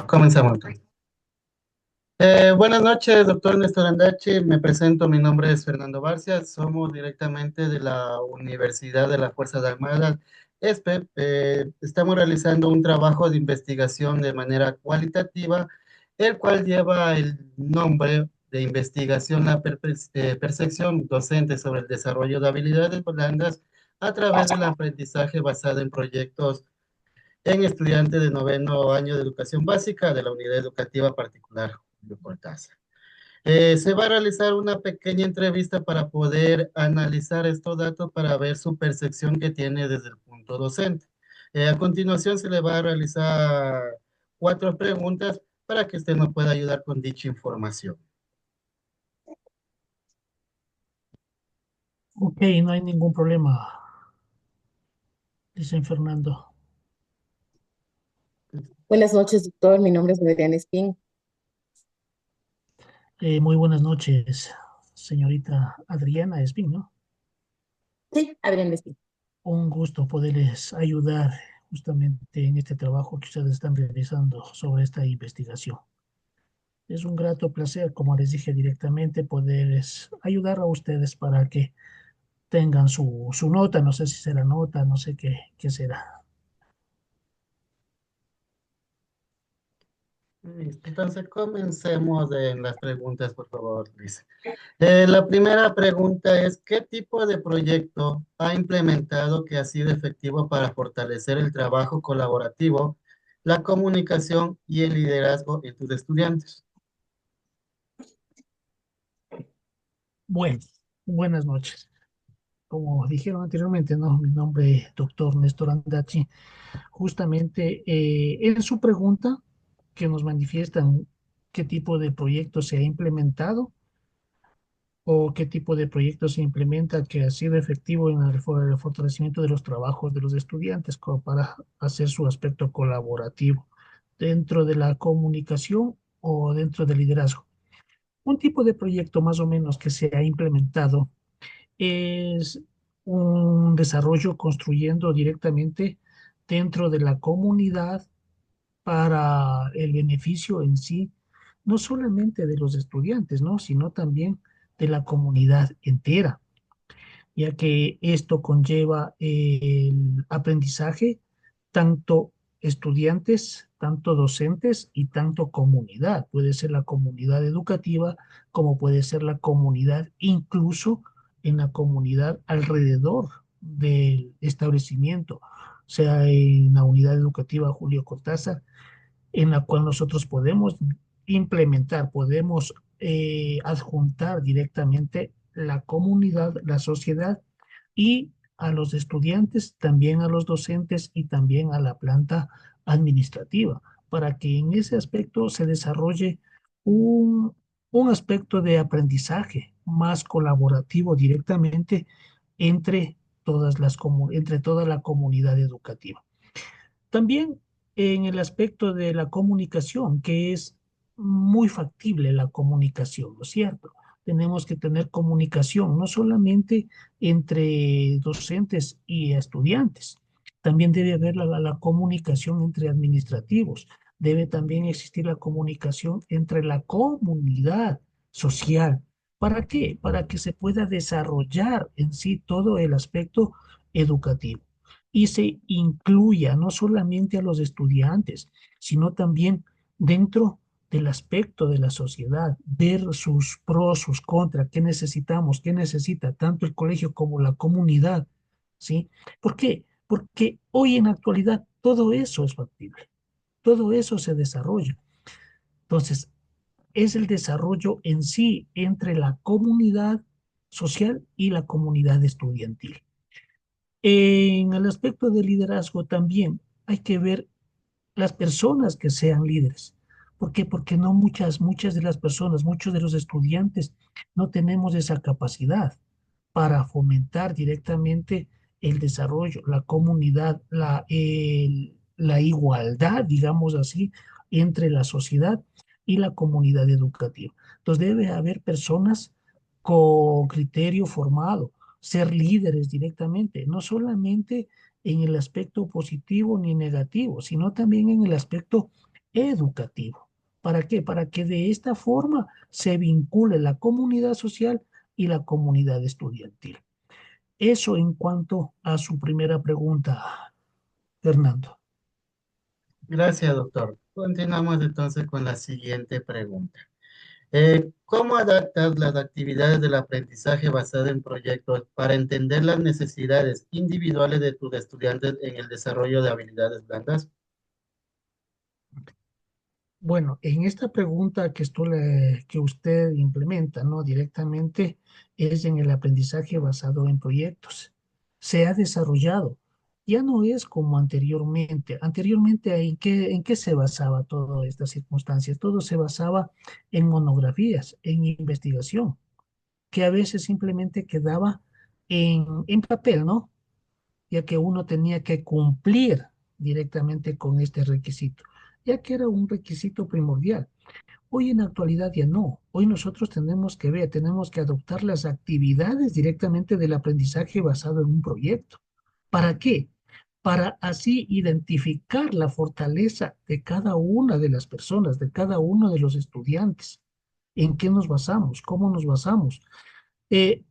Comenzamos entonces. Buenas noches, doctor Néstor Andache. Me presento, mi nombre es Fernando Barcia. Somos directamente de la Universidad de las Fuerzas Armadas, ESPE. Estamos realizando un trabajo de investigación de manera cualitativa, el cual lleva el nombre de investigación, la percepción docente sobre el desarrollo de habilidades blandas a través del aprendizaje basado en proyectos en estudiante de noveno año de educación básica de la unidad educativa particular Julio Cortázar. Se va a realizar una pequeña entrevista para poder analizar estos datos para ver su percepción que tiene desde el punto docente. A continuación se le va a realizar cuatro preguntas para que usted nos pueda ayudar con dicha información. Ok, no hay ningún problema, dice Fernando. Buenas noches, doctor. Mi nombre es Adriana Espín. Muy buenas noches, señorita Adriana Espín, ¿no? Sí, Adriana Espín. Un gusto poderles ayudar justamente en este trabajo que ustedes están realizando sobre esta investigación. Es un grato placer, como les dije directamente, poderles ayudar a ustedes para que tengan su nota, no sé si será nota, no sé qué será. Listo. Entonces, comencemos en las preguntas, por favor, Luis. La primera pregunta es, ¿qué tipo de proyecto ha implementado que ha sido efectivo para fortalecer el trabajo colaborativo, la comunicación y el liderazgo en tus estudiantes? Bueno, buenas noches. Como dijeron anteriormente, ¿no? Mi nombre es doctor Néstor Andachi. Justamente en su pregunta que nos manifiestan qué tipo de proyecto se ha implementado o qué tipo de proyecto se implementa que ha sido efectivo en el fortalecimiento de los trabajos de los estudiantes como para hacer su aspecto colaborativo dentro de la comunicación o dentro del liderazgo. Un tipo de proyecto más o menos que se ha implementado es un desarrollo construyendo directamente dentro de la comunidad para el beneficio en sí, no solamente de los estudiantes, ¿no? Sino también de la comunidad entera, ya que esto conlleva el aprendizaje tanto estudiantes, tanto docentes y tanto comunidad. Puede ser la comunidad educativa como puede ser la comunidad, incluso en la comunidad alrededor del establecimiento, sea en la unidad educativa Julio Cortázar, en la cual nosotros podemos implementar, podemos adjuntar directamente la comunidad, la sociedad y a los estudiantes, también a los docentes y también a la planta administrativa, para que en ese aspecto se desarrolle un, un aspecto de aprendizaje más colaborativo directamente entre entre toda la comunidad educativa. También en el aspecto de la comunicación, que es muy factible la comunicación, ¿no es cierto? Tenemos que tener comunicación no solamente entre docentes y estudiantes, también debe haber la comunicación entre administrativos, debe también existir la comunicación entre la comunidad social. ¿Para qué? Para que se pueda desarrollar en sí todo el aspecto educativo y se incluya no solamente a los estudiantes, sino también dentro del aspecto de la sociedad, ver sus pros, sus contras, qué necesitamos, qué necesita tanto el colegio como la comunidad, ¿sí? ¿Por qué? Porque hoy en la actualidad todo eso es factible, todo eso se desarrolla. Entonces, es el desarrollo en sí entre la comunidad social y la comunidad estudiantil. En el aspecto del liderazgo también hay que ver las personas que sean líderes. ¿Por qué? Porque no muchas de las personas, muchos de los estudiantes no tenemos esa capacidad para fomentar directamente el desarrollo, la comunidad, la igualdad, digamos así, entre la sociedad y la comunidad educativa. Entonces debe haber personas con criterio formado, ser líderes directamente, no solamente en el aspecto positivo ni negativo, sino también en el aspecto educativo. ¿Para qué? Para que de esta forma se vincule la comunidad social y la comunidad estudiantil. Eso en cuanto a su primera pregunta, Fernando. Gracias, doctor. Continuamos entonces con la siguiente pregunta. ¿Cómo adaptas las actividades del aprendizaje basado en proyectos para entender las necesidades individuales de tus estudiantes en el desarrollo de habilidades blandas? Bueno, en esta pregunta que usted implementa, ¿no? Directamente es en el aprendizaje basado en proyectos. Se ha desarrollado. Ya no es como anteriormente. Anteriormente, en qué se basaba todas estas circunstancias? Todo se basaba en monografías, en investigación, que a veces simplemente quedaba en papel, ¿no? Ya que uno tenía que cumplir directamente con este requisito, ya que era un requisito primordial. Hoy en la actualidad ya no. Hoy nosotros tenemos que ver, tenemos que adoptar las actividades directamente del aprendizaje basado en un proyecto. ¿Para qué? Para así identificar la fortaleza de cada una de las personas, de cada uno de los estudiantes. ¿En qué nos basamos? ¿Cómo nos basamos? eh,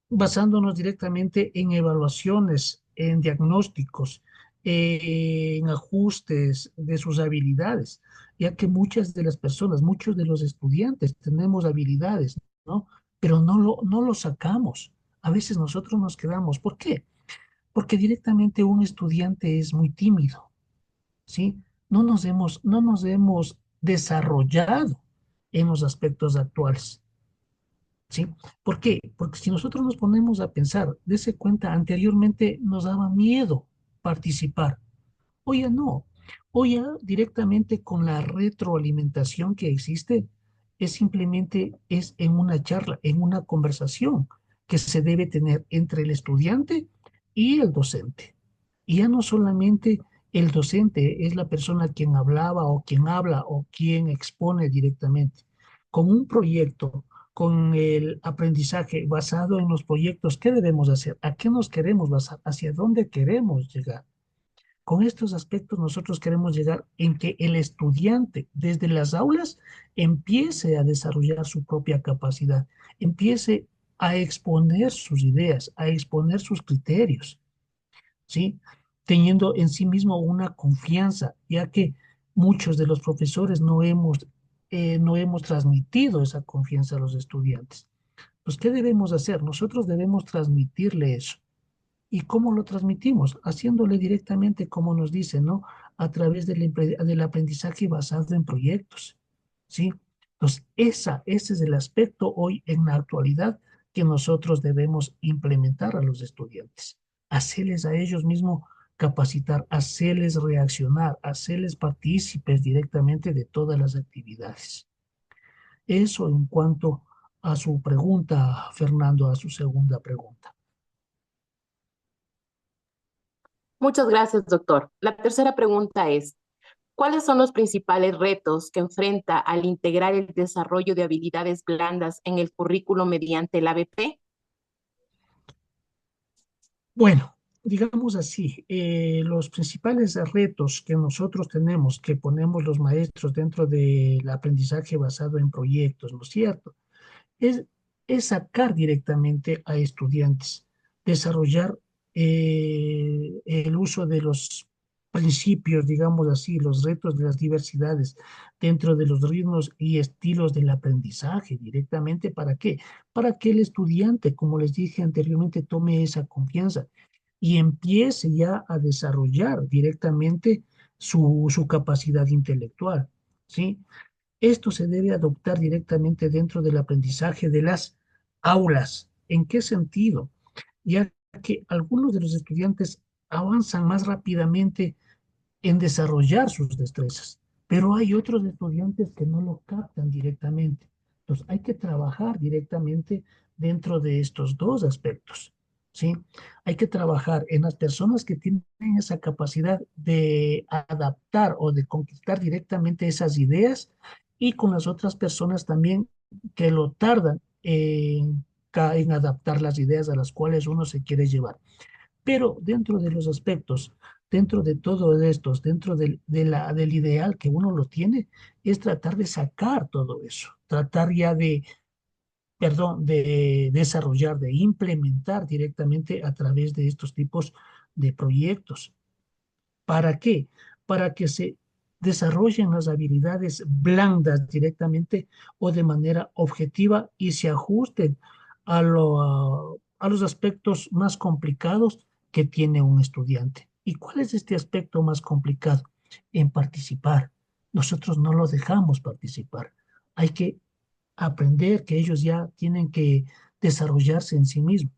Basándonos directamente en evaluaciones, en diagnósticos, en ajustes de sus habilidades, ya que muchas de las personas, muchos de los estudiantes tenemos habilidades, ¿no? Pero no lo sacamos. A veces nosotros nos quedamos. ¿Por qué? Porque directamente un estudiante es muy tímido, ¿sí? No nos hemos desarrollado en los aspectos actuales. ¿Sí? ¿Por qué? Porque si nosotros nos ponemos a pensar, dése cuenta, anteriormente nos daba miedo participar. Hoy ya no. Hoy ya directamente con la retroalimentación que existe, es simplemente es en una charla, en una conversación que se debe tener entre el estudiante y el docente. Y ya no solamente el docente es la persona quien hablaba o quien habla o quien expone directamente. Con un proyecto, con el aprendizaje basado en los proyectos, ¿qué debemos hacer? ¿A qué nos queremos basar? ¿Hacia dónde queremos llegar? Con estos aspectos nosotros queremos llegar en que el estudiante desde las aulas empiece a desarrollar su propia capacidad, empiece a exponer sus ideas, a exponer sus criterios, ¿sí? Teniendo en sí mismo una confianza, ya que muchos de los profesores no hemos transmitido esa confianza a los estudiantes. Pues, ¿qué debemos hacer? Nosotros debemos transmitirle eso. ¿Y cómo lo transmitimos? Haciéndole directamente, como nos dice, ¿no? A través del aprendizaje basado en proyectos, ¿sí? Entonces, ese es el aspecto hoy en la actualidad que nosotros debemos implementar a los estudiantes. Hacerles a ellos mismos capacitar, hacerles reaccionar, hacerles partícipes directamente de todas las actividades. Eso en cuanto a su pregunta, Fernando, a su segunda pregunta. Muchas gracias, doctor. La tercera pregunta es, ¿cuáles son los principales retos que enfrenta al integrar el desarrollo de habilidades blandas en el currículo mediante el ABP? Bueno, digamos así, los principales retos que nosotros tenemos, que ponemos los maestros dentro del aprendizaje basado en proyectos, ¿no es cierto? Es, es sacar directamente a estudiantes, desarrollar el uso de los principios, digamos así, los retos de las diversidades dentro de los ritmos y estilos del aprendizaje directamente. ¿Para qué? Para que el estudiante, como les dije anteriormente, tome esa confianza y empiece ya a desarrollar directamente su capacidad intelectual, ¿sí? Esto se debe adoptar directamente dentro del aprendizaje de las aulas. ¿En qué sentido? Ya que algunos de los estudiantes avanzan más rápidamente en desarrollar sus destrezas, pero hay otros estudiantes que no lo captan directamente. Entonces, hay que trabajar directamente dentro de estos dos aspectos, ¿sí? Hay que trabajar en las personas que tienen esa capacidad de adaptar o de conquistar directamente esas ideas y con las otras personas también que lo tardan en adaptar las ideas a las cuales uno se quiere llevar. Pero dentro de los aspectos dentro de todos estos, dentro del ideal que uno lo tiene, es tratar de sacar todo eso, tratar ya de, perdón, de desarrollar, de implementar directamente a través de estos tipos de proyectos. ¿Para qué? Para que se desarrollen las habilidades blandas directamente o de manera objetiva y se ajusten a los aspectos más complicados que tiene un estudiante. ¿Y cuál es este aspecto más complicado? En participar. Nosotros no lo dejamos participar. Hay que aprender que ellos ya tienen que desarrollarse en sí mismos.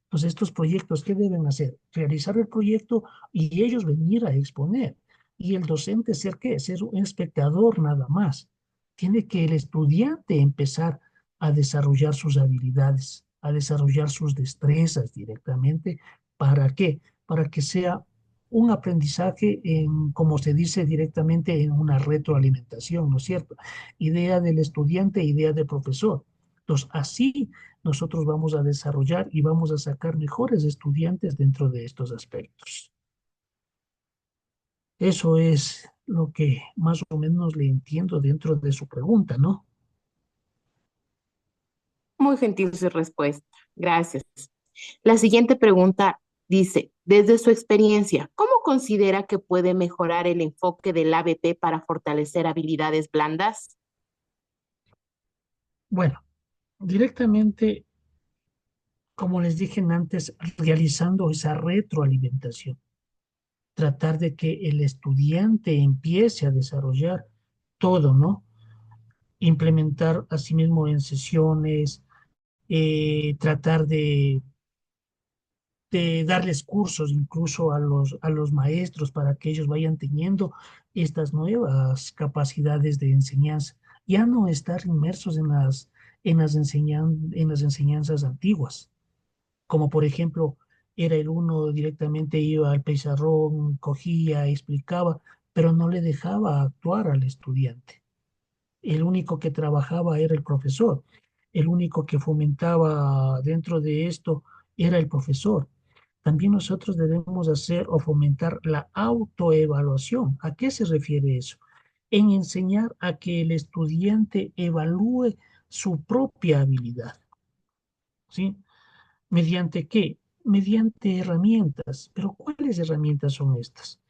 Entonces, estos proyectos, ¿qué deben hacer? Realizar el proyecto y ellos venir a exponer. Y el docente ser qué? Ser un espectador nada más. Tiene que el estudiante empezar a desarrollar sus habilidades, a desarrollar sus destrezas directamente. ¿Para qué? Para que sea un aprendizaje en, como se dice directamente, en una retroalimentación, ¿no es cierto? Idea del estudiante, idea del profesor. Entonces, así nosotros vamos a desarrollar y vamos a sacar mejores estudiantes dentro de estos aspectos. Eso es lo que más o menos le entiendo dentro de su pregunta, ¿no? Muy gentil su respuesta. Gracias. La siguiente pregunta dice, desde su experiencia, ¿cómo considera que puede mejorar el enfoque del ABP para fortalecer habilidades blandas? Bueno, directamente, como les dije antes, realizando esa retroalimentación, tratar de que el estudiante empiece a desarrollar todo, ¿no? Implementar asimismo en sesiones, tratar de darles cursos incluso a los maestros para que ellos vayan teniendo estas nuevas capacidades de enseñanza. Ya no estar inmersos en las enseñanzas antiguas, como por ejemplo era el uno directamente iba al pizarrón, cogía, explicaba, pero no le dejaba actuar al estudiante. El único que trabajaba era el profesor, el único que fomentaba dentro de esto era el profesor. También nosotros debemos hacer o fomentar la autoevaluación. ¿A qué se refiere eso? En enseñar a que el estudiante evalúe su propia habilidad, ¿sí? ¿Mediante qué? Mediante herramientas. ¿Pero cuáles herramientas son estas?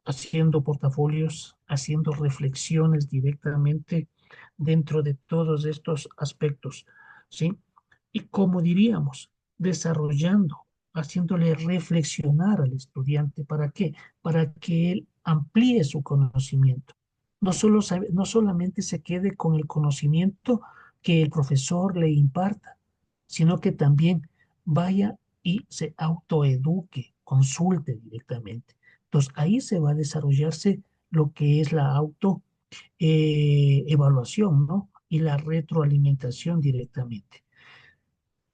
Haciendo portafolios, haciendo reflexiones directamente dentro de todos estos aspectos, ¿sí? Y como diríamos, desarrollando, haciéndole reflexionar al estudiante, ¿para qué? Para que él amplíe su conocimiento. No solamente se quede con el conocimiento que el profesor le imparta, sino que también vaya y se autoeduque, consulte directamente. Entonces ahí se va a desarrollarse lo que es la auto evaluación, ¿no? Y la retroalimentación directamente.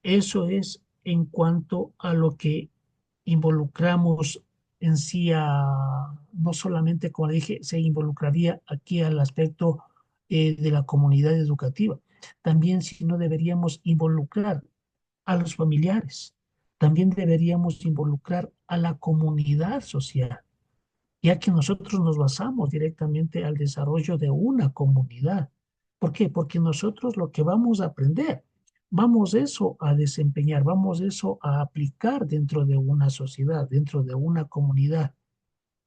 Eso es en cuanto a lo que involucramos en sí, no solamente, como le dije, se involucraría aquí al aspecto de la comunidad educativa. También si no deberíamos involucrar a los familiares, también deberíamos involucrar a la comunidad social, ya que nosotros nos basamos directamente al desarrollo de una comunidad. ¿Por qué? Porque nosotros lo que vamos a aprender, vamos eso a desempeñar, vamos eso a aplicar dentro de una sociedad, dentro de una comunidad,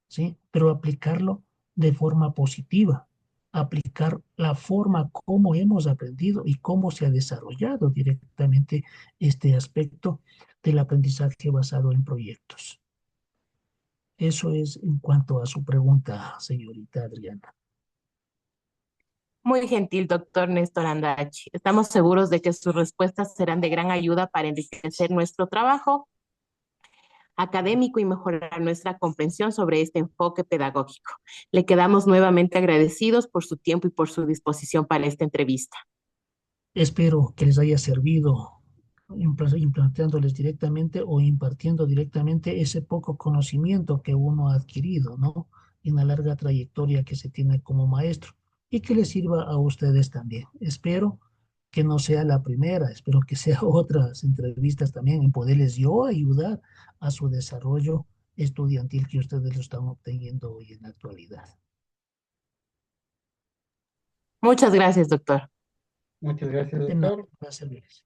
¿sí? Pero aplicarlo de forma positiva, aplicar la forma como hemos aprendido y cómo se ha desarrollado directamente este aspecto del aprendizaje basado en proyectos. Eso es en cuanto a su pregunta, señorita Adriana. Muy gentil, doctor Néstor Andachi. Estamos seguros de que sus respuestas serán de gran ayuda para enriquecer nuestro trabajo académico y mejorar nuestra comprensión sobre este enfoque pedagógico. Le quedamos nuevamente agradecidos por su tiempo y por su disposición para esta entrevista. Espero que les haya servido implantándoles directamente o impartiendo directamente ese poco conocimiento que uno ha adquirido, ¿no? En la larga trayectoria que se tiene como maestro y que les sirva a ustedes también. Espero que no sea la primera, espero que sea otras entrevistas también en poderles yo ayudar a su desarrollo estudiantil que ustedes lo están obteniendo hoy en la actualidad. Muchas gracias, doctor. Muchas gracias, De nada, doctor. para servirles.